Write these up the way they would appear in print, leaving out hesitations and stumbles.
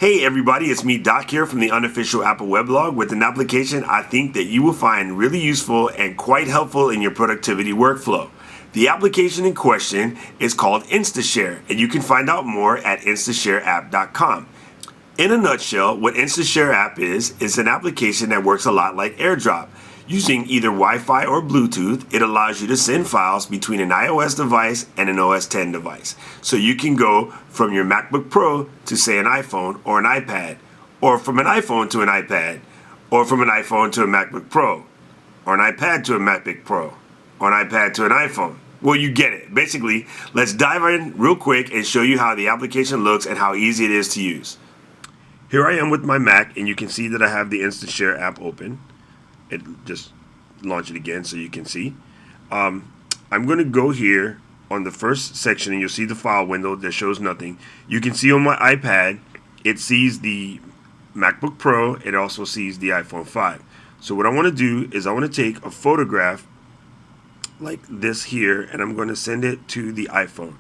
Hey everybody, it's me Doc here from the unofficial Apple weblog with an application I think that you will find really useful and quite helpful in your productivity workflow. The application in question is called Instashare, and you can find out more at instashareapp.com. In a nutshell, what Instashare app is an application that works a lot like AirDrop. Using either Wi-Fi or Bluetooth, it allows you to send files between an iOS device and an OS X device. So you can go from your MacBook Pro to, say, an iPhone or an iPad, or from an iPhone to an iPad, or from an iPhone to a MacBook Pro, or an iPad to a MacBook Pro, or an iPad to an iPhone. Well, you get it. Basically, let's dive in real quick and show you how the application looks and how easy it is to use. Here I am with my Mac, and you can see that I have the Instashare app open. It just launch it again so you can see. I'm going to go here on the first section, and you'll see the file window that shows nothing. You can see on my iPad, it sees the MacBook Pro. It also sees the iPhone 5. So what I want to do is I want to take a photograph like this here, and I'm going to send it to the iPhone.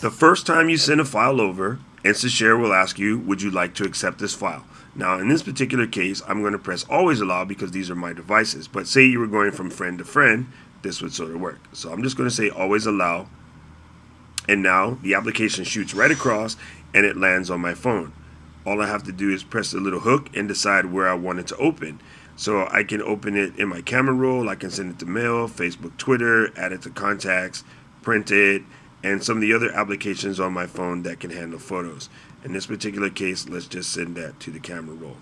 The first time you send a file over, Instashare will ask you, would you like to accept this file? Now, in this particular case, I'm going to press always allow because these are my devices. But say you were going from friend to friend, this would sort of work. So I'm just going to say always allow. And now the application shoots right across and it lands on my phone. All I have to do is press the little hook and decide where I want it to open. So I can open it in my camera roll. I can send it to mail, Facebook, Twitter, add it to contacts, print it, and some of the other applications on my phone that can handle photos. In this particular case, let's just send that to the camera roll.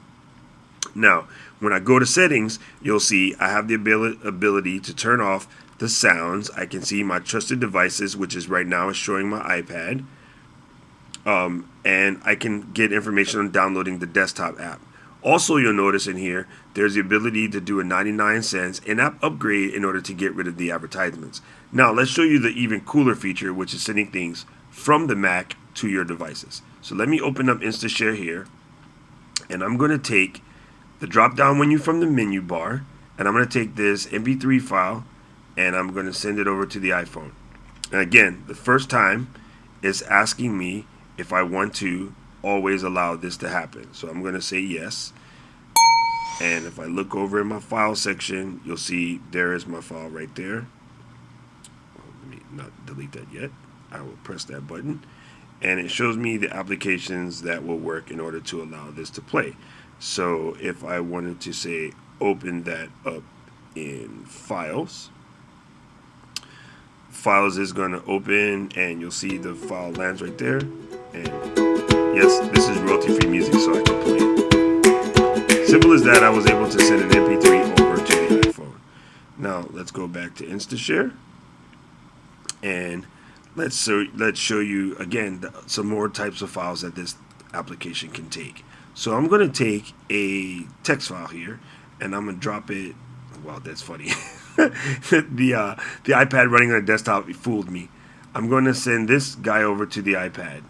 Now, when I go to settings, you'll see I have the ability to turn off the sounds. I can see my trusted devices, which is right now is showing my iPad. And I can get information on downloading the desktop app. Also, you'll notice in here, there's the ability to do a 99-cent in-app upgrade in order to get rid of the advertisements. Now, let's show you the even cooler feature, which is sending things from the Mac to your devices. So let me open up Instashare here, and I'm going to take the drop-down menu from the menu bar, and I'm going to take this MP3 file, and I'm going to send it over to the iPhone. And again, the first time it's asking me if I want to always allow this to happen. So I'm going to say yes. And if I look over in my file section, you'll see there is my file right there. Let me not delete that yet. I will press that button. And it shows me the applications that will work in order to allow this to play. So if I wanted to say open that up in Files, Files is going to open, and you'll see the file lands right there. And yes, this is royalty-free music, so I can play it. Simple as that, I was able to send an MP3 over to the iPhone. Now, let's go back to Instashare. And let's show you, again, some more types of files that this application can take. So I'm going to take a text file here, and I'm going to drop it. Wow, that's funny. the iPad running on a desktop fooled me. I'm going to send this guy over to the iPad.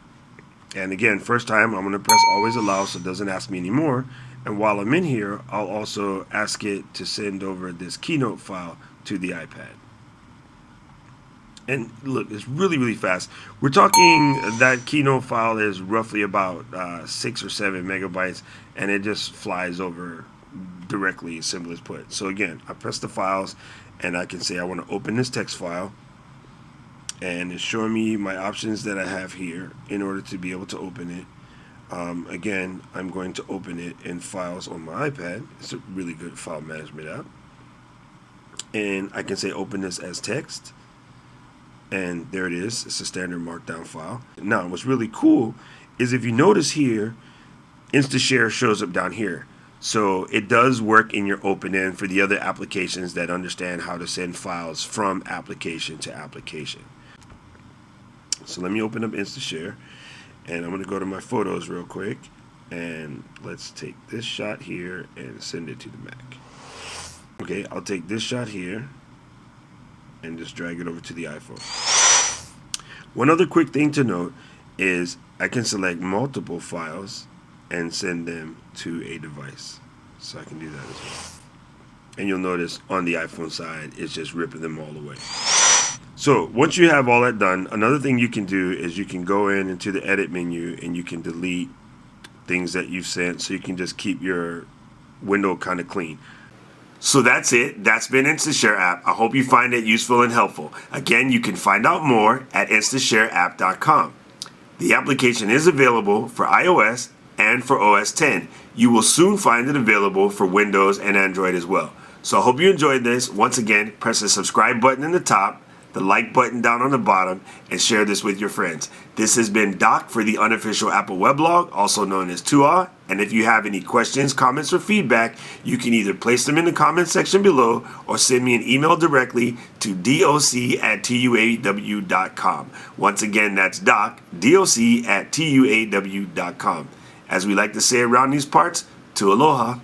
And again, first time, I'm going to press always allow so it doesn't ask me anymore. And while I'm in here, I'll also ask it to send over this Keynote file to the iPad. And look, it's really, really fast. We're talking that Keynote file is roughly about 6 or 7 megabytes, and it just flies over directly, simple as put. So again, I press the files, and I can say I want to open this text file. And it's showing me my options that I have here in order to be able to open it. Again, I'm going to open it in Files on my iPad. It's a really good file management app. And I can say open this as text. And there it is. It's a standard markdown file. Now, what's really cool is if you notice here, Instashare shows up down here. So it does work in your open end for the other applications that understand how to send files from application to application. So let me open up Instashare, and I'm going to go to my photos real quick, and let's take this shot here and send it to the Mac. Okay, I'll take this shot here and just drag it over to the iPhone. One other quick thing to note is I can select multiple files and send them to a device. So I can do that as well. And you'll notice on the iPhone side, it's just ripping them all away. So once you have all that done, another thing you can do is you can go into the edit menu and you can delete things that you've sent, so you can just keep your window kind of clean. So that's it. That's been Instashare app. I hope you find it useful and helpful. Again, you can find out more at instashareapp.com. The application is available for iOS and for OS X. You will soon find it available for Windows and Android as well. So I hope you enjoyed this. Once again, press the subscribe button in the top, the like button down on the bottom, and share this with your friends. This has been Doc for the unofficial Apple weblog, also known as 2A. And if you have any questions, comments, or feedback, you can either place them in the comment section below or send me an email directly to doc@tuaw.com. Once again, that's doc@tuaw.com. As we like to say around these parts, to aloha.